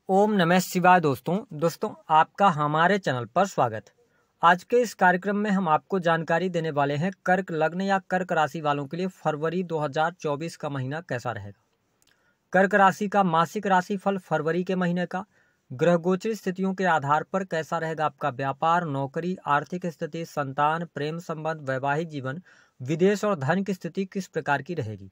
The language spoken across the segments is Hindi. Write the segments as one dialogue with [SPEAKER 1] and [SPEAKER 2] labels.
[SPEAKER 1] ओम नमः शिवाय। दोस्तों आपका हमारे चैनल पर स्वागत। आज के इस कार्यक्रम में हम आपको जानकारी देने वाले हैं कर्क लग्न या कर्क राशि वालों के लिए फरवरी 2024 का महीना कैसा रहेगा। कर्क राशि का मासिक राशिफल फरवरी के महीने का ग्रह गोचर स्थितियों के आधार पर कैसा रहेगा। आपका व्यापार, नौकरी, आर्थिक स्थिति, संतान, प्रेम संबंध, वैवाहिक जीवन, विदेश और धन की स्थिति किस प्रकार की रहेगी।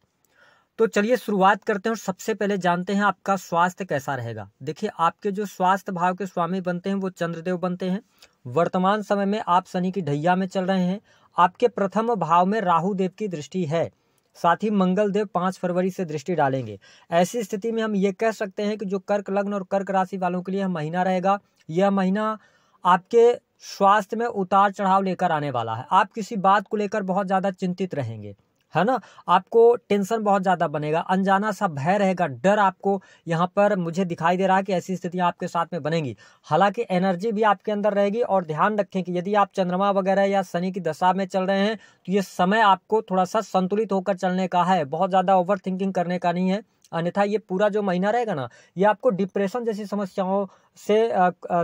[SPEAKER 1] तो चलिए शुरुआत करते हैं और सबसे पहले जानते हैं आपका स्वास्थ्य कैसा रहेगा। देखिए, आपके जो स्वास्थ्य भाव के स्वामी बनते हैं वो चंद्रदेव बनते हैं। वर्तमान समय में आप शनि की ढैया में चल रहे हैं। आपके प्रथम भाव में राहु देव की दृष्टि है, साथ ही मंगल देव 5 फरवरी से दृष्टि डालेंगे। ऐसी स्थिति में हम ये कह सकते हैं कि जो कर्क लग्न और कर्क राशि वालों के लिए यह महीना रहेगा, यह महीना आपके स्वास्थ्य में उतार चढ़ाव लेकर आने वाला है। आप किसी बात को लेकर बहुत ज्यादा चिंतित रहेंगे, है ना। आपको टेंशन बहुत ज्यादा बनेगा, अनजाना सा भय रहेगा, डर आपको यहाँ पर मुझे दिखाई दे रहा है कि ऐसी स्थितियां आपके साथ में बनेंगी। हालांकि एनर्जी भी आपके अंदर रहेगी। और ध्यान रखें कि यदि आप चंद्रमा वगैरह या शनि की दशा में चल रहे हैं तो ये समय आपको थोड़ा सा संतुलित होकर चलने का है, बहुत ज्यादा ओवर थिंकिंग करने का नहीं है। अन्यथा ये पूरा जो महीना रहेगा ना, ये आपको डिप्रेशन जैसी समस्याओं से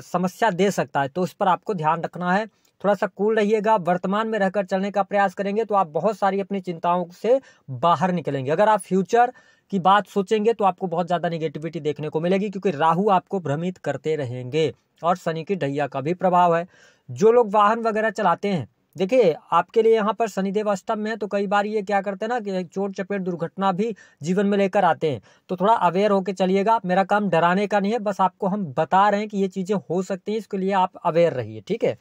[SPEAKER 1] समस्या दे सकता है। तो इस पर आपको ध्यान रखना है, थोड़ा सा कूल रहिएगा। वर्तमान में रहकर चलने का प्रयास करेंगे तो आप बहुत सारी अपनी चिंताओं से बाहर निकलेंगे। अगर आप फ्यूचर की बात सोचेंगे तो आपको बहुत ज्यादा निगेटिविटी देखने को मिलेगी, क्योंकि राहु आपको भ्रमित करते रहेंगे और शनि की ढैया का भी प्रभाव है। जो लोग वाहन वगैरह चलाते हैं, देखिए आपके लिए यहाँ पर शनिदेव अष्टम में है, तो कई बार ये क्या करते हैं ना कि चोट चपेट दुर्घटना भी जीवन में लेकर आते हैं। तो थोड़ा अवेयर होकर चलिएगा। मेरा काम डराने का नहीं है, बस आपको हम बता रहे हैं कि ये चीजें हो सकती हैं, इसके लिए आप अवेयर रहिए, ठीक है।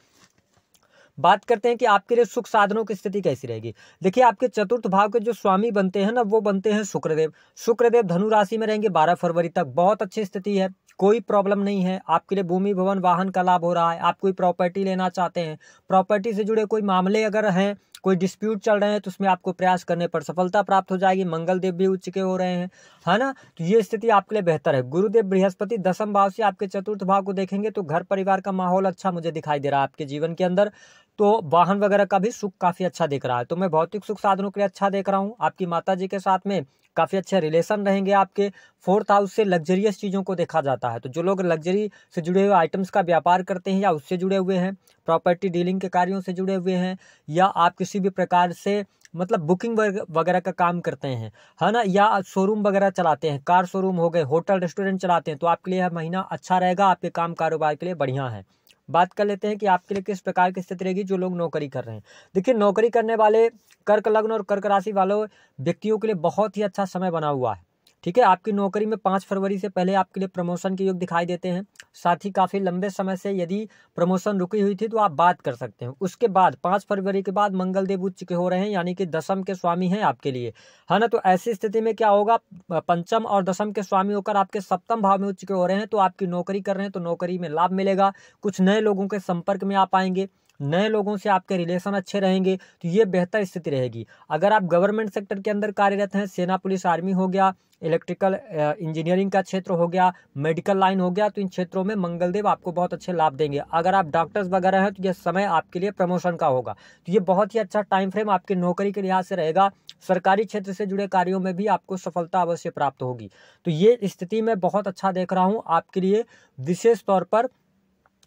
[SPEAKER 1] बात करते हैं कि आपके लिए सुख साधनों की स्थिति कैसी रहेगी। देखिए, आपके चतुर्थ भाव के जो स्वामी बनते हैं ना, वो बनते हैं शुक्रदेव। शुक्रदेव धनु राशि में रहेंगे 12 फरवरी तक। बहुत अच्छी स्थिति है, कोई प्रॉब्लम नहीं है। आपके लिए भूमि भवन वाहन का लाभ हो रहा है। आप कोई प्रॉपर्टी लेना चाहते हैं, प्रॉपर्टी से जुड़े कोई मामले अगर हैं, कोई डिस्प्यूट चल रहे हैं, तो उसमें आपको प्रयास करने पर सफलता प्राप्त हो जाएगी। मंगल देव भी उच्च के हो रहे हैं, है ना। तो ये स्थिति आपके लिए बेहतर है। गुरुदेव बृहस्पति दसम भाव से आपके चतुर्थ भाव को देखेंगे तो घर परिवार का माहौल अच्छा मुझे दिखाई दे रहा है आपके जीवन के अंदर। तो वाहन वगैरह का भी सुख काफी अच्छा दिख रहा है। तो मैं भौतिक सुख साधनों के लिए अच्छा देख रहा हूँ। आपकी माता जी के साथ में काफी अच्छे रिलेशन रहेंगे आपके। 4th हाउस से लग्जरियस चीजों को देखा जाता है। तो जो लोग लग्जरी से जुड़े हुए आइटम्स का व्यापार करते हैं या उससे जुड़े हुए हैं, प्रॉपर्टी डीलिंग के कार्यों से जुड़े हुए हैं, या आप किसी भी प्रकार से मतलब बुकिंग वगैरह का काम करते हैं, है ना, या शोरूम वगैरह चलाते हैं, कार शोरूम हो गए, होटल रेस्टोरेंट चलाते हैं, तो आपके लिए यह महीना अच्छा रहेगा, आपके काम कारोबार के लिए बढ़िया है। बात कर लेते हैं कि आपके लिए किस प्रकार की स्थिति रहेगी जो लोग नौकरी कर रहे हैं। देखिए, नौकरी करने वाले कर्क लग्न और कर्क राशि वालों व्यक्तियों के लिए बहुत ही अच्छा समय बना हुआ है, ठीक है। आपकी नौकरी में 5 फरवरी से पहले आपके लिए प्रमोशन के योग दिखाई देते हैं। साथ ही काफी लंबे समय से यदि प्रमोशन रुकी हुई थी तो आप बात कर सकते हैं। उसके बाद 5 फरवरी के बाद मंगल देव उच्च के हो रहे हैं, यानी कि दशम के स्वामी हैं आपके लिए, है ना। तो ऐसी स्थिति में क्या होगा, पंचम और दशम के स्वामी होकर आपके सप्तम भाव में उच्च के हो रहे हैं। तो आपकी नौकरी कर रहे हैं तो नौकरी में लाभ मिलेगा। कुछ नए लोगों के संपर्क में आप आएंगे, नए लोगों से आपके रिलेशन अच्छे रहेंगे, तो ये बेहतर स्थिति रहेगी। अगर आप गवर्नमेंट सेक्टर के अंदर कार्यरत हैं, सेना पुलिस आर्मी हो गया, इलेक्ट्रिकल इंजीनियरिंग का क्षेत्र हो गया, मेडिकल लाइन हो गया, तो इन क्षेत्रों में मंगल देव आपको बहुत अच्छे लाभ देंगे। अगर आप डॉक्टर्स वगैरह हैं तो यह समय आपके लिए प्रमोशन का होगा। तो ये बहुत ही अच्छा टाइम फ्रेम आपकी नौकरी के लिहाज से रहेगा। सरकारी क्षेत्र से जुड़े कार्यों में भी आपको सफलता अवश्य प्राप्त होगी। तो ये स्थिति मैं बहुत अच्छा देख रहा हूँ आपके लिए, विशेष तौर पर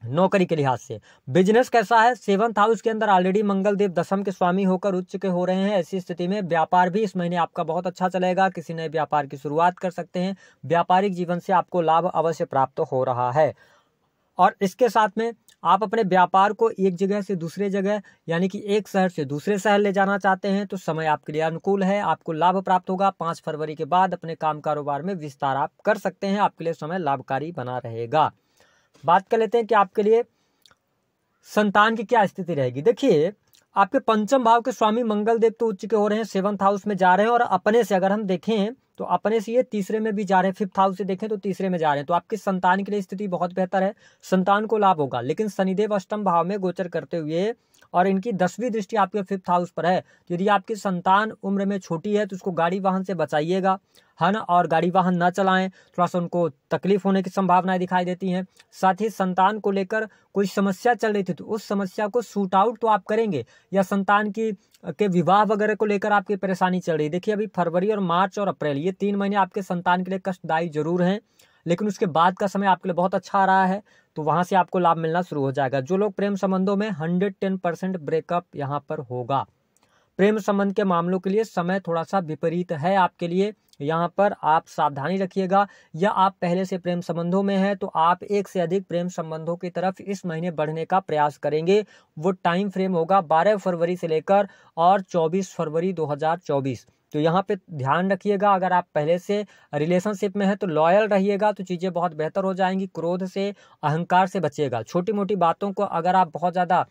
[SPEAKER 1] नौकरी के लिहाज से। बिजनेस कैसा है, 7th हाउस के अंदर ऑलरेडी मंगल देव दशम के स्वामी होकर उच्च के हो रहे हैं। ऐसी स्थिति में व्यापार भी इस महीने आपका बहुत अच्छा चलेगा। किसी नए व्यापार की शुरुआत कर सकते हैं। व्यापारिक जीवन से आपको लाभ अवश्य प्राप्त हो रहा है। और इसके साथ में आप अपने व्यापार को एक जगह से दूसरे जगह, यानी कि एक शहर से दूसरे शहर ले जाना चाहते हैं तो समय आपके लिए अनुकूल है, आपको लाभ प्राप्त होगा। 5 फरवरी के बाद अपने काम कारोबार में विस्तार आप कर सकते हैं, आपके लिए समय लाभकारी बना रहेगा। बात कर लेते हैं कि आपके लिए संतान की क्या स्थिति रहेगी। देखिए, आपके पंचम भाव के स्वामी मंगल देव तो उच्च के हो रहे हैं, 7th हाउस में जा रहे हैं, और अपने से अगर हम देखें तो अपने से ये तीसरे में भी जा रहे हैं। 5th हाउस से देखें तो तीसरे में जा रहे हैं। तो आपकी संतान के लिए स्थिति बहुत बेहतर है, संतान को लाभ होगा। लेकिन शनिदेव अष्टम भाव में गोचर करते हुए और इनकी 10वीं दृष्टि आपके 5th हाउस पर है, तो यदि आपकी संतान उम्र में छोटी है तो उसको गाड़ी वाहन से बचाइएगा, है ना। और गाड़ी वाहन ना चलाएं, थोड़ा सा उनको तकलीफ होने की संभावनाएं दिखाई देती हैं। साथ ही संतान को लेकर कोई समस्या चल रही थी तो उस समस्या को शूट आउट तो आप करेंगे, या संतान की के विवाह वगैरह को लेकर आपकी परेशानी चल रही है। देखिए, अभी फरवरी और मार्च और अप्रैल ये 3 महीने आपके संतान के लिए कष्टदायी जरूर हैं। लेकिन उसके बाद का समय आपके लिए बहुत अच्छा आ रहा है, तो वहाँ से आपको लाभ मिलना शुरू हो जाएगा। जो लोग प्रेम संबंधों में 110% ब्रेकअप यहाँ पर होगा। प्रेम संबंध के मामलों के लिए समय थोड़ा सा विपरीत है आपके लिए, यहाँ पर आप सावधानी रखिएगा। या आप पहले से प्रेम संबंधों में हैं तो आप एक से अधिक प्रेम संबंधों की तरफ इस महीने बढ़ने का प्रयास करेंगे। वो टाइम फ्रेम होगा 12 फरवरी से लेकर और 24 फरवरी 2024। तो यहाँ पे ध्यान रखिएगा, अगर आप पहले से रिलेशनशिप में हैं तो लॉयल रहिएगा, तो चीज़ें बहुत बेहतर हो जाएंगी। क्रोध से, अहंकार से बचिएगा। छोटी मोटी बातों को अगर आप बहुत ज़्यादा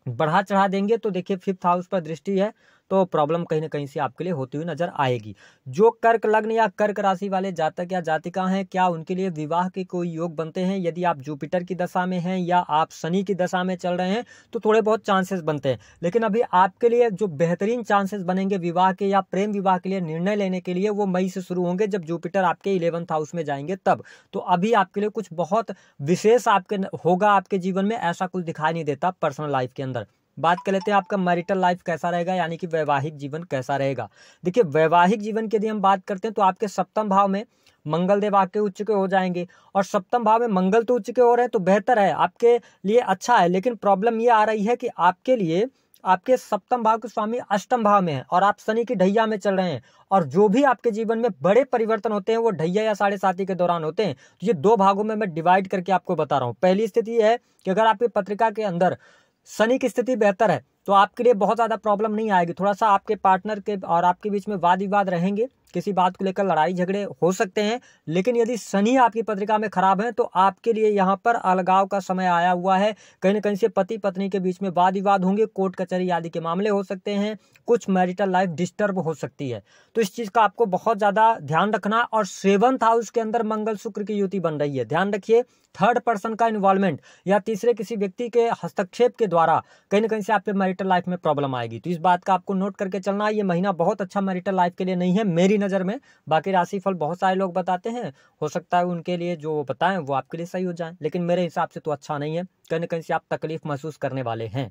[SPEAKER 1] बढ़ा चढ़ा देंगे तो देखिए 5th हाउस पर दृष्टि है, तो प्रॉब्लम कहीं ना कहीं से आपके लिए होती हुई नजर आएगी। जो कर्क लग्न या कर्क राशि वाले जातक या जातिका हैं, क्या उनके लिए विवाह के कोई योग बनते हैं? यदि आप जुपिटर की दशा में हैं या आप शनि की दशा में चल रहे हैं तो थोड़े बहुत चांसेस बनते हैं, लेकिन अभी आपके लिए जो बेहतरीन चांसेस बनेंगे विवाह के या प्रेम विवाह के लिए निर्णय लेने के लिए, वो मई से शुरू होंगे जब जुपिटर आपके 11th हाउस में जाएंगे तब। तो अभी आपके लिए कुछ बहुत विशेष आपके होगा आपके जीवन में, ऐसा कुछ दिखाई नहीं देता पर्सनल लाइफ के अंदर। बात कर लेते हैं आपका मैरिटल लाइफ कैसा रहेगा, यानी कि वैवाहिक जीवन कैसा रहेगा। देखिए वैवाहिक जीवन की यदि हम बात करते हैं तो आपके सप्तम भाव में मंगल देव आके उच्च के हो जाएंगे, और सप्तम भाव में मंगल तो उच्च के हो रहे हैं तो बेहतर है, आपके लिए अच्छा है। लेकिन प्रॉब्लम ये आ रही है कि आपके लिए आपके सप्तम भाव के स्वामी अष्टम भाव में है और आप शनि की ढैया में चल रहे हैं, और जो भी आपके जीवन में बड़े परिवर्तन होते हैं वो ढैया या 7.5 के दौरान होते हैं। तो ये दो भागों में मैं डिवाइड करके आपको बता रहा हूँ। पहली स्थिति है कि अगर आपकी पत्रिका के अंदर शनि की स्थिति बेहतर है तो आपके लिए बहुत ज़्यादा प्रॉब्लम नहीं आएगी। थोड़ा सा आपके पार्टनर के और आपके बीच में वाद विवाद रहेंगे, किसी बात को लेकर लड़ाई झगड़े हो सकते हैं, लेकिन यदि शनि आपकी पत्रिका में खराब है तो आपके लिए यहाँ पर अलगाव का समय आया हुआ है। कहीं न कहीं से पति पत्नी के बीच में वाद विवाद होंगे, कोर्ट कचहरी आदि के मामले हो सकते हैं, कुछ मैरिटल लाइफ डिस्टर्ब हो सकती है। तो इस चीज़ का आपको बहुत ज़्यादा ध्यान रखना। और 7th हाउस के अंदर मंगल शुक्र की युति बन रही है, ध्यान रखिए। थर्ड पर्सन का इन्वॉल्वमेंट या तीसरे किसी व्यक्ति के हस्तक्षेप के द्वारा कहीं ना कहीं से आपके मैरिटल लाइफ में प्रॉब्लम आएगी। तो इस बात का आपको नोट करके चलना, ये महीना बहुत अच्छा मैरिटल लाइफ के लिए नहीं है मेरी नज़र में। बाकी राशिफल बहुत सारे लोग बताते हैं, हो सकता है उनके लिए जो बताएं वो आपके लिए सही हो जाए, लेकिन मेरे हिसाब से तो अच्छा नहीं है। कहीं ना कहीं से आप तकलीफ महसूस करने वाले हैं।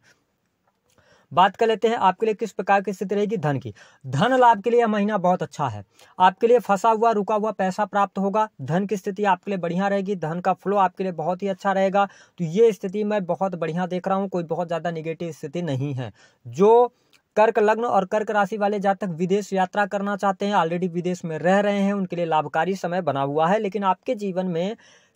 [SPEAKER 1] बात कर लेते हैं आपके लिए किस प्रकार की स्थिति रहेगी धन की। धन लाभ के लिए यह महीना बहुत अच्छा है। आपके लिए फंसा हुआ रुका हुआ पैसा प्राप्त होगा। धन की स्थिति आपके लिए बढ़िया रहेगी, धन का फ्लो आपके लिए बहुत ही अच्छा रहेगा। तो ये स्थिति मैं बहुत बढ़िया देख रहा हूँ, कोई बहुत ज़्यादा निगेटिव स्थिति नहीं है। जो कर्क लग्न और कर्क राशि वाले जातक विदेश यात्रा करना चाहते हैं, ऑलरेडी विदेश में रह रहे हैं, उनके लिए लाभकारी समय बना हुआ है। लेकिन आपके जीवन में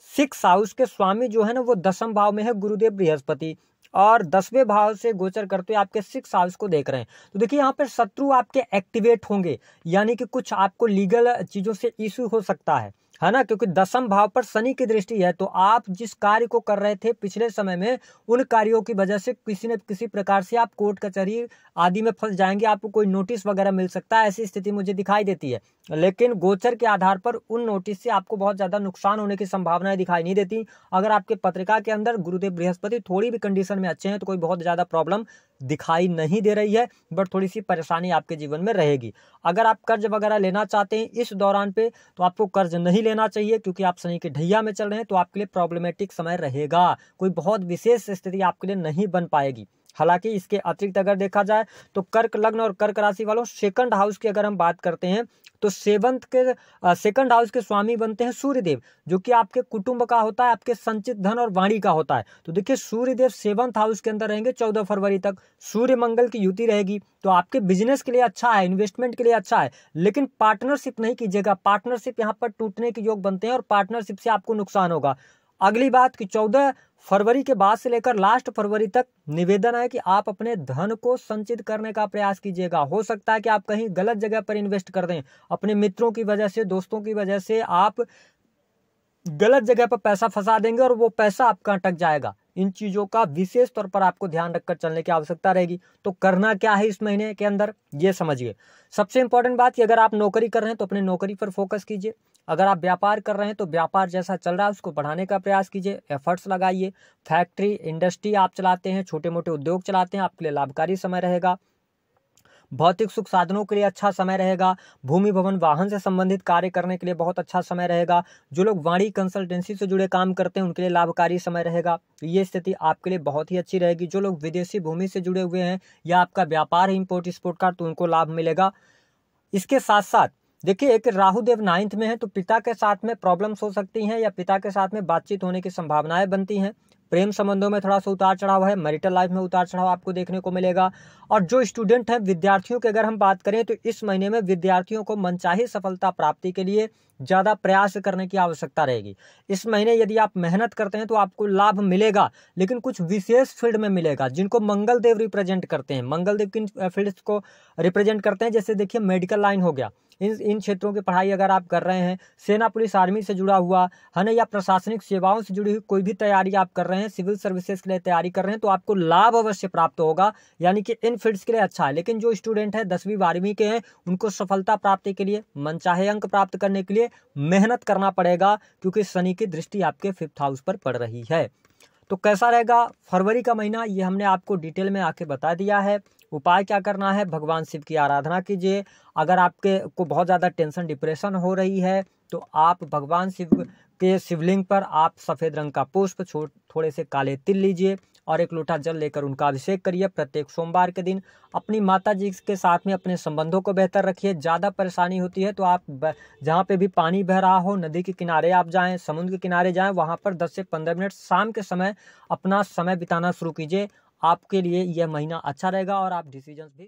[SPEAKER 1] 6th हाउस के स्वामी जो है ना वो 10th भाव में है गुरुदेव बृहस्पति, और 10वें भाव से गोचर करते हुए आपके 6th हाउस को देख रहे हैं। तो देखिए यहाँ पर शत्रु आपके एक्टिवेट होंगे, यानी कि कुछ आपको लीगल चीजों से इशू हो सकता है ना, क्योंकि 10th भाव पर शनि की दृष्टि है। तो आप जिस कार्य को कर रहे थे पिछले समय में, उन कार्यों की वजह से किसी न किसी प्रकार से आप कोर्ट कचहरी आदि में फंस जाएंगे, आपको कोई नोटिस वगैरह मिल सकता है, ऐसी स्थिति मुझे दिखाई देती है। लेकिन गोचर के आधार पर उन नोटिस से आपको बहुत ज्यादा नुकसान होने की संभावनाएं दिखाई नहीं देती। अगर आपके पत्रिका के अंदर गुरुदेव बृहस्पति थोड़ी भी कंडीशन में अच्छे हैं तो कोई बहुत ज्यादा प्रॉब्लम दिखाई नहीं दे रही है, बट थोड़ी सी परेशानी आपके जीवन में रहेगी। अगर आप कर्ज वगैरह लेना चाहते हैं इस दौरान पे तो आपको कर्ज नहीं लेना चाहिए, क्योंकि आप शनि के ढैया में चल रहे हैं, तो आपके लिए प्रॉब्लमेटिक समय रहेगा। कोई बहुत विशेष स्थिति आपके लिए नहीं बन पाएगी। हालांकि इसके अतिरिक्त अगर देखा जाए तो कर्क लग्न और कर्क राशि वालों 2nd हाउस की अगर हम बात करते हैं तो 2nd हाउस के स्वामी बनते हैं सूर्यदेव, जो कि आपके कुटुंब का होता है, आपके संचित धन और वाणी का होता है। तो देखिए सूर्यदेव 7th हाउस के अंदर रहेंगे 14 फरवरी तक। सूर्य मंगल की युति रहेगी, तो आपके बिजनेस के लिए अच्छा है, इन्वेस्टमेंट के लिए अच्छा है। लेकिन पार्टनरशिप नहीं कीजिएगा, पार्टनरशिप यहाँ पर टूटने के योग बनते हैं और पार्टनरशिप से आपको नुकसान होगा। अगली बात कि 14 फरवरी के बाद से लेकर लास्ट फरवरी तक निवेदन है कि आप अपने धन को संचित करने का प्रयास कीजिएगा। हो सकता है कि आप कहीं गलत जगह पर इन्वेस्ट कर दें, अपने मित्रों की वजह से, दोस्तों की वजह से आप गलत जगह पर पैसा फंसा देंगे और वो पैसा आपका अटक जाएगा। इन चीजों का विशेष तौर पर आपको ध्यान रखकर चलने की आवश्यकता रहेगी। तो करना क्या है इस महीने के अंदर ये समझिए। सबसे इंपॉर्टेंट बात कि अगर आप नौकरी कर रहे हैं तो अपने नौकरी पर फोकस कीजिए। अगर आप व्यापार कर रहे हैं तो व्यापार जैसा चल रहा है उसको बढ़ाने का प्रयास कीजिए, एफर्ट्स लगाइए। फैक्ट्री इंडस्ट्री आप चलाते हैं, छोटे मोटे उद्योग चलाते हैं, आपके लिए लाभकारी समय रहेगा। भौतिक सुख साधनों के लिए अच्छा समय रहेगा। भूमि भवन वाहन से संबंधित कार्य करने के लिए बहुत अच्छा समय रहेगा। जो लोग वाणी कंसल्टेंसी से जुड़े काम करते हैं उनके लिए लाभकारी समय रहेगा। ये स्थिति आपके लिए बहुत ही अच्छी रहेगी। जो लोग विदेशी भूमि से जुड़े हुए हैं या आपका व्यापार है इम्पोर्ट एक्सपोर्ट का, तो उनको लाभ मिलेगा। इसके साथ साथ देखिए, एक राहु देव 9th में है तो पिता के साथ में प्रॉब्लम्स हो सकती हैं या पिता के साथ में बातचीत होने की संभावनाएं बनती हैं। प्रेम संबंधों में थोड़ा सा उतार चढ़ाव है, मैरिटल लाइफ में उतार चढ़ाव आपको देखने को मिलेगा। और जो स्टूडेंट हैं, विद्यार्थियों की अगर हम बात करें तो इस महीने में विद्यार्थियों को मनचाही सफलता प्राप्ति के लिए ज़्यादा प्रयास करने की आवश्यकता रहेगी। इस महीने यदि आप मेहनत करते हैं तो आपको लाभ मिलेगा, लेकिन कुछ विशेष फील्ड में मिलेगा जिनको मंगल देव रिप्रेजेंट करते हैं। मंगल देव किन फील्ड्स को रिप्रेजेंट करते हैं? जैसे देखिए, मेडिकल लाइन हो गया, इन क्षेत्रों की पढ़ाई अगर आप कर रहे हैं, सेना पुलिस आर्मी से जुड़ा हुआ है ना, या प्रशासनिक सेवाओं से जुड़ी हुई कोई भी तैयारी आप कर रहे हैं, सिविल सर्विसेज के लिए तैयारी कर रहे हैं, तो आपको लाभ अवश्य प्राप्त होगा, यानी कि इन फील्ड्स के लिए अच्छा है। लेकिन जो स्टूडेंट है 10वीं 12वीं के हैं, उनको सफलता प्राप्ति के लिए, मनचाहे अंक प्राप्त करने के लिए मेहनत करना पड़ेगा, क्योंकि शनि की दृष्टि आपके 5th हाउस पर पड़ रही है। तो कैसा रहेगा फरवरी का महीना, ये हमने आपको डिटेल में आके बता दिया है। उपाय क्या करना है? भगवान शिव की आराधना कीजिए। अगर आपके को बहुत ज़्यादा टेंशन डिप्रेशन हो रही है तो आप भगवान शिव के शिवलिंग पर आप सफ़ेद रंग का पुष्प, थोड़े से काले तिल लीजिए और एक लोटा जल लेकर उनका अभिषेक करिए प्रत्येक सोमवार के दिन। अपनी माता जी के साथ में अपने संबंधों को बेहतर रखिए। ज़्यादा परेशानी होती है तो आप जहाँ पे भी पानी बह रहा हो, नदी के किनारे आप जाएं, समुद्र के किनारे जाएं, वहाँ पर 10 से 15 मिनट शाम के समय अपना समय बिताना शुरू कीजिए। आपके लिए यह महीना अच्छा रहेगा और आप डिसीजंस भी